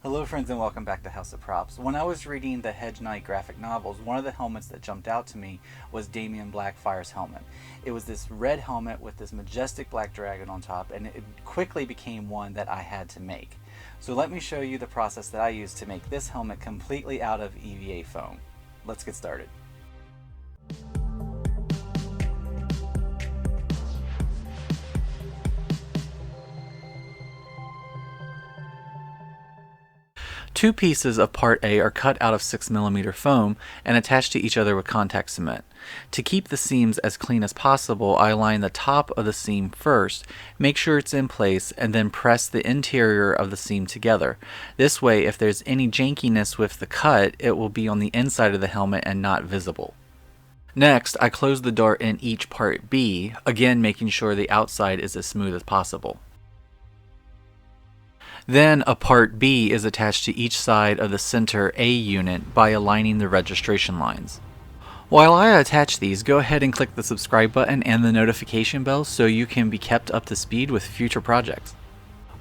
Hello friends and welcome back to Haas of Props. When I was reading the Hedge Knight graphic novels, one of the helmets that jumped out to me was Daemon Blackfyre's helmet. It was this red helmet with this majestic black dragon on top, and it quickly became one that I had to make. So let me show you the process that I used to make this helmet completely out of EVA foam. Let's get started. Two pieces of part A are cut out of 6mm foam and attached to each other with contact cement. To keep the seams as clean as possible, I line the top of the seam first, make sure it's in place, and then press the interior of the seam together. This way, if there's any jankiness with the cut, it will be on the inside of the helmet and not visible. Next, I close the dart in each part B, again making sure the outside is as smooth as possible. Then a part B is attached to each side of the center A unit by aligning the registration lines. While I attach these, go ahead and click the subscribe button and the notification bell so you can be kept up to speed with future projects.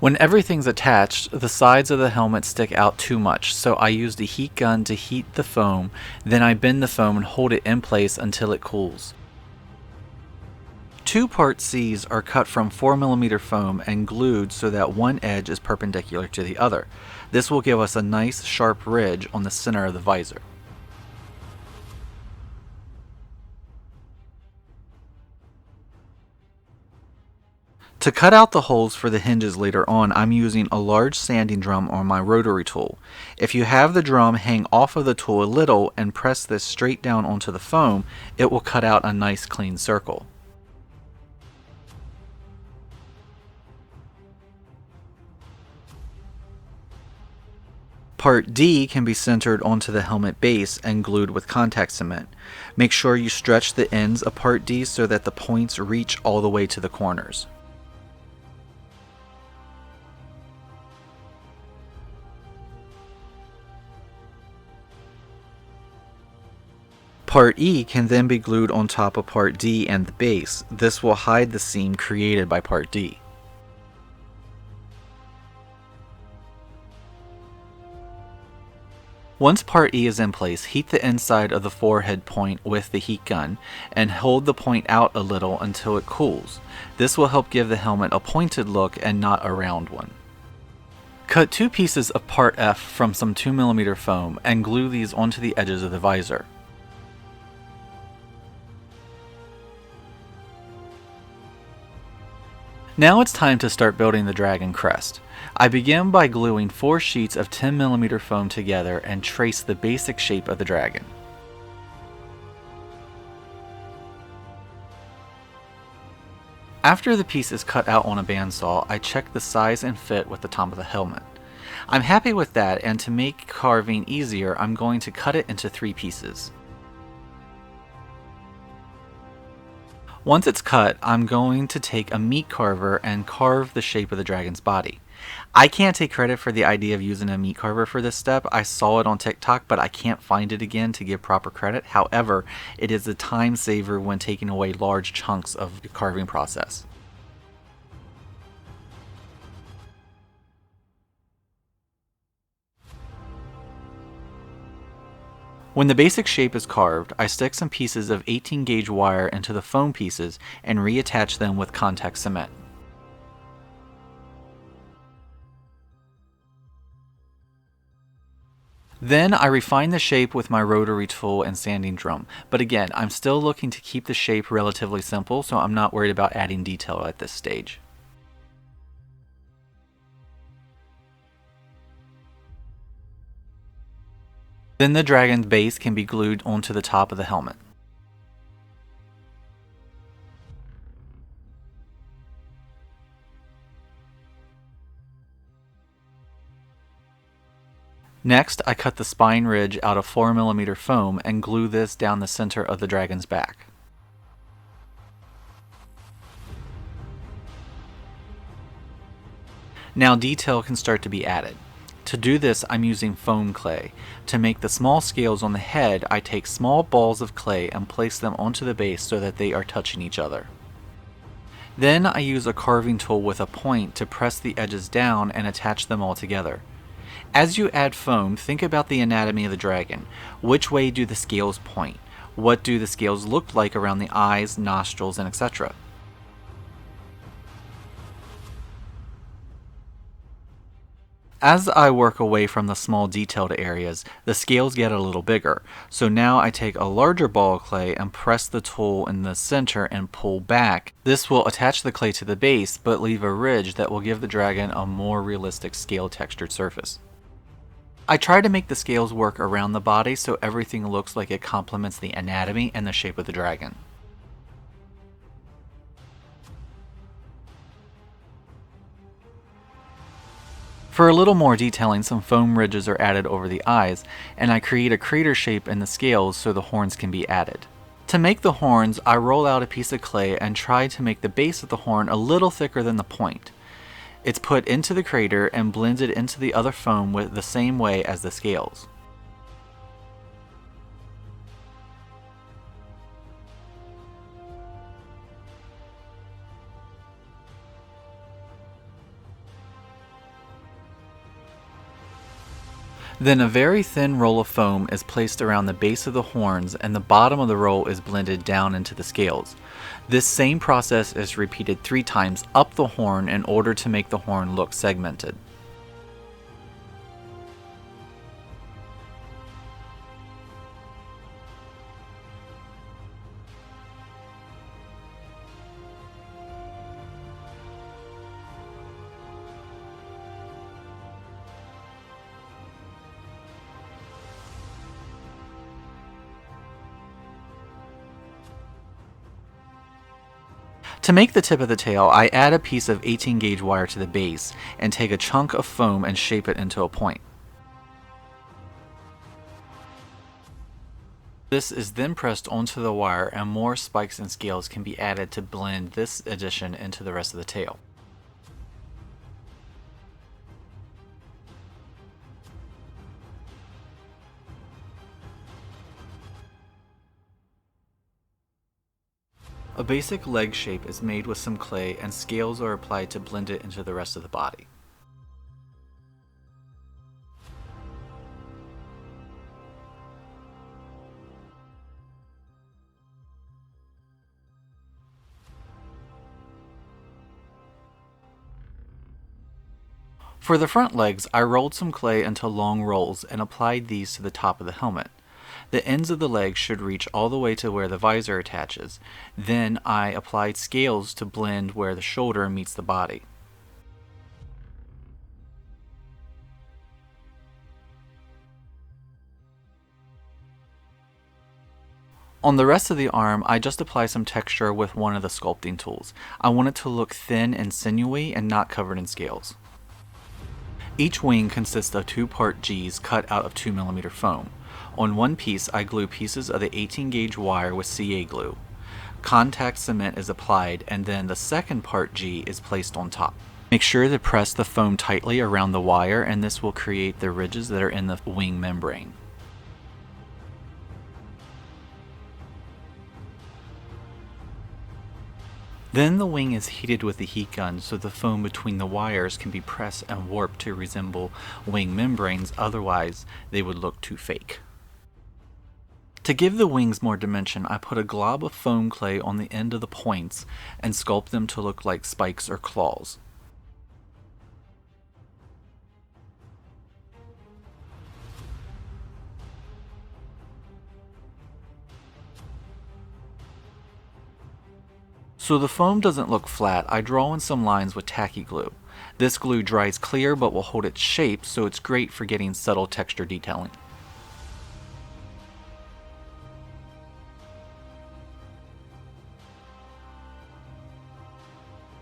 When everything's attached, the sides of the helmet stick out too much, so I used a heat gun to heat the foam, then I bend the foam and hold it in place until it cools. Two part C's are cut from 4mm foam and glued so that one edge is perpendicular to the other. This will give us a nice sharp ridge on the center of the visor. To cut out the holes for the hinges later on, I'm using a large sanding drum on my rotary tool. If you have the drum hang off of the tool a little and press this straight down onto the foam, it will cut out a nice clean circle. Part D can be centered onto the helmet base and glued with contact cement. Make sure you stretch the ends of part D so that the points reach all the way to the corners. Part E can then be glued on top of part D and the base. This will hide the seam created by part D. Once part E is in place, heat the inside of the forehead point with the heat gun and hold the point out a little until it cools. This will help give the helmet a pointed look and not a round one. Cut two pieces of part F from some 2mm foam and glue these onto the edges of the visor. Now it's time to start building the dragon crest. I begin by gluing 4 sheets of 10mm foam together and trace the basic shape of the dragon. After the piece is cut out on a bandsaw, I check the size and fit with the top of the helmet. I'm happy with that, and to make carving easier, I'm going to cut it into 3 pieces. Once it's cut, I'm going to take a meat carver and carve the shape of the dragon's body. I can't take credit for the idea of using a meat carver for this step. I saw it on TikTok, but I can't find it again to give proper credit. However, it is a time saver when taking away large chunks of the carving process. When the basic shape is carved, I stick some pieces of 18 gauge wire into the foam pieces and reattach them with contact cement. Then I refine the shape with my rotary tool and sanding drum, but again, I'm still looking to keep the shape relatively simple, so I'm not worried about adding detail at this stage. Then the dragon's base can be glued onto the top of the helmet. Next, I cut the spine ridge out of 4mm foam and glue this down the center of the dragon's back. Now detail can start to be added. To do this, I'm using foam clay. To make the small scales on the head, I take small balls of clay and place them onto the base so that they are touching each other. Then I use a carving tool with a point to press the edges down and attach them all together. As you add foam, think about the anatomy of the dragon. Which way do the scales point? What do the scales look like around the eyes, nostrils, and etc.? As I work away from the small detailed areas, the scales get a little bigger. So now I take a larger ball of clay and press the tool in the center and pull back. This will attach the clay to the base, but leave a ridge that will give the dragon a more realistic scale textured surface. I try to make the scales work around the body so everything looks like it complements the anatomy and the shape of the dragon. For a little more detailing, some foam ridges are added over the eyes, and I create a crater shape in the scales so the horns can be added. To make the horns, I roll out a piece of clay and try to make the base of the horn a little thicker than the point. It's put into the crater and blended into the other foam with the same way as the scales. Then a very thin roll of foam is placed around the base of the horns and the bottom of the roll is blended down into the scales. This same process is repeated 3 times up the horn in order to make the horn look segmented. To make the tip of the tail, I add a piece of 18 gauge wire to the base and take a chunk of foam and shape it into a point. This is then pressed onto the wire and more spikes and scales can be added to blend this addition into the rest of the tail. A basic leg shape is made with some clay and scales are applied to blend it into the rest of the body. For the front legs, I rolled some clay into long rolls and applied these to the top of the helmet. The ends of the legs should reach all the way to where the visor attaches. Then I applied scales to blend where the shoulder meets the body. On the rest of the arm, I just apply some texture with one of the sculpting tools. I want it to look thin and sinewy and not covered in scales. Each wing consists of 2 part Gs cut out of 2mm foam. On one piece, I glue pieces of the 18 gauge wire with CA glue. Contact cement is applied and then the second part G is placed on top. Make sure to press the foam tightly around the wire and this will create the ridges that are in the wing membrane. Then the wing is heated with the heat gun so the foam between the wires can be pressed and warped to resemble wing membranes, otherwise they would look too fake. To give the wings more dimension, I put a glob of foam clay on the end of the points and sculpt them to look like spikes or claws. So the foam doesn't look flat, I draw in some lines with tacky glue. This glue dries clear but will hold its shape, so it's great for getting subtle texture detailing.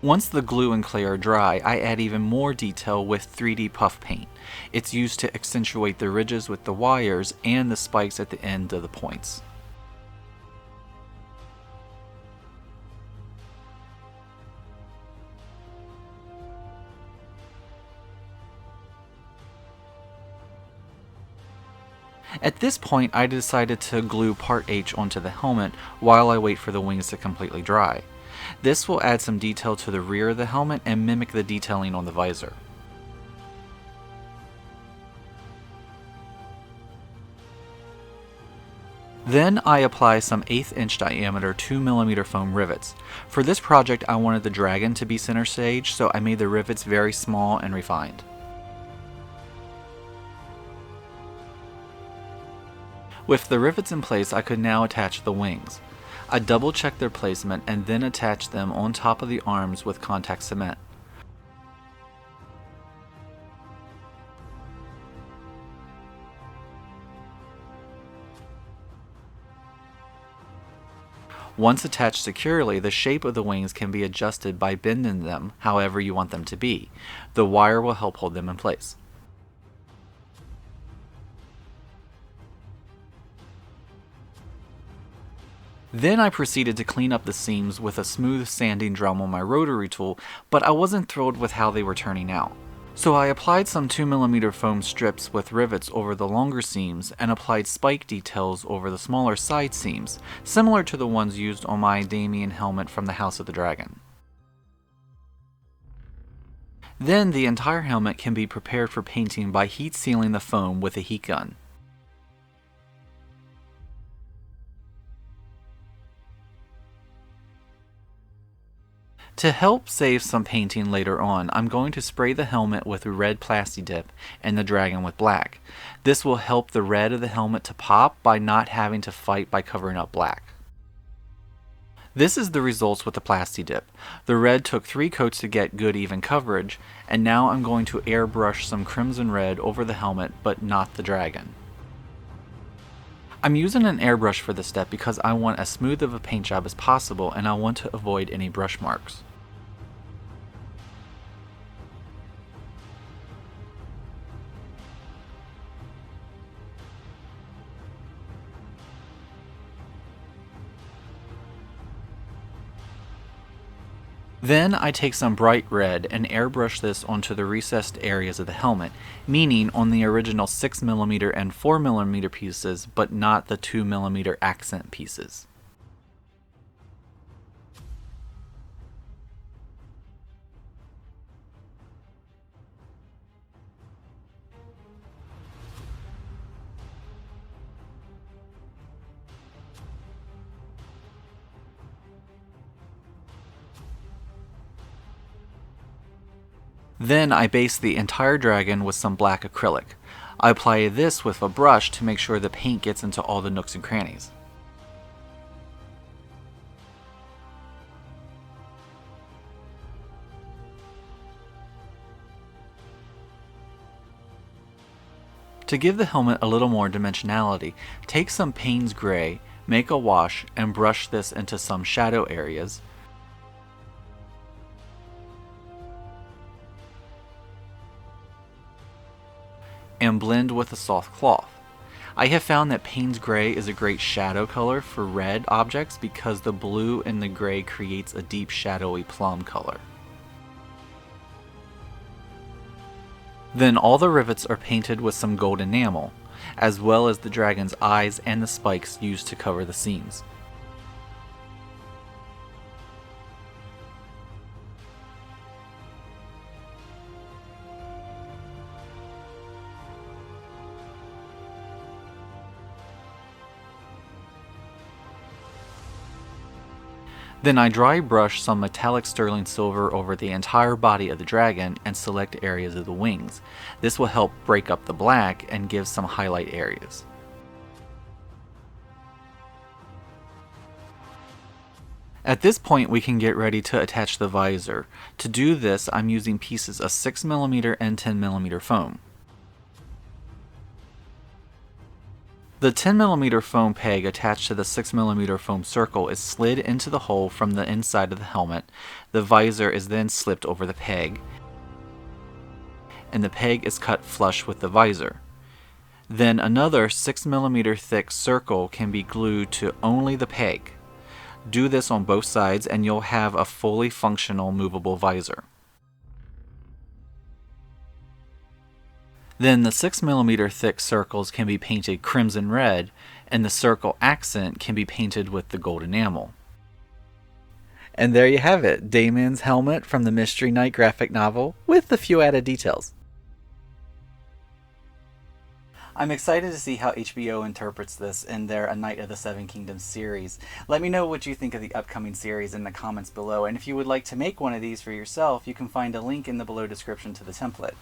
Once the glue and clay are dry, I add even more detail with 3D puff paint. It's used to accentuate the ridges with the wires and the spikes at the end of the points. At this point, I decided to glue part H onto the helmet while I wait for the wings to completely dry. This will add some detail to the rear of the helmet and mimic the detailing on the visor. Then I apply some 1/8 inch diameter 2mm foam rivets. For this project I wanted the dragon to be center stage, so I made the rivets very small and refined. With the rivets in place, I could now attach the wings. I double checked their placement and then attached them on top of the arms with contact cement. Once attached securely, the shape of the wings can be adjusted by bending them however you want them to be. The wire will help hold them in place. Then I proceeded to clean up the seams with a smooth sanding drum on my rotary tool, but I wasn't thrilled with how they were turning out. So I applied some 2mm foam strips with rivets over the longer seams and applied spike details over the smaller side seams, similar to the ones used on my Daemon helmet from the House of the Dragon. Then the entire helmet can be prepared for painting by heat sealing the foam with a heat gun. To help save some painting later on, I'm going to spray the helmet with red plasti dip and the dragon with black. This will help the red of the helmet to pop by not having to fight by covering up black. This is the results with the plasti dip. The red took 3 coats to get good even coverage, and now I'm going to airbrush some crimson red over the helmet, but not the dragon. I'm using an airbrush for this step because I want as smooth of a paint job as possible and I want to avoid any brush marks. Then I take some bright red and airbrush this onto the recessed areas of the helmet, meaning on the original 6mm and 4mm pieces, but not the 2mm accent pieces. Then I base the entire dragon with some black acrylic. I apply this with a brush to make sure the paint gets into all the nooks and crannies. To give the helmet a little more dimensionality, take some Payne's Gray, make a wash, and brush this into some shadow areas. And blend with a soft cloth. I have found that Payne's Gray is a great shadow color for red objects because the blue in the gray creates a deep shadowy plum color. Then all the rivets are painted with some gold enamel, as well as the dragon's eyes and the spikes used to cover the seams. Then I dry brush some metallic sterling silver over the entire body of the dragon and select areas of the wings. This will help break up the black and give some highlight areas. At this point we can get ready to attach the visor. To do this I'm using pieces of 6mm and 10mm foam. The 10mm foam peg attached to the 6mm foam circle is slid into the hole from the inside of the helmet. The visor is then slipped over the peg, and the peg is cut flush with the visor. Then another 6mm thick circle can be glued to only the peg. Do this on both sides and you'll have a fully functional movable visor. Then the 6mm thick circles can be painted crimson red, and the circle accent can be painted with the gold enamel. And there you have it, Daemon's helmet from the Mystery Knight graphic novel, with a few added details. I'm excited to see how HBO interprets this in their A Knight of the Seven Kingdoms series. Let me know what you think of the upcoming series in the comments below, and if you would like to make one of these for yourself, you can find a link in the below description to the template.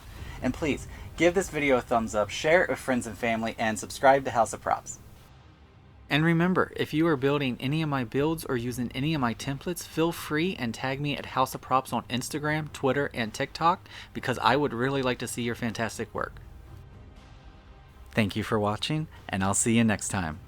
And please, give this video a thumbs up, share it with friends and family, and subscribe to Haas of Props. And remember, if you are building any of my builds or using any of my templates, feel free and tag me at Haas of Props on Instagram, Twitter, and TikTok, because I would really like to see your fantastic work. Thank you for watching, and I'll see you next time.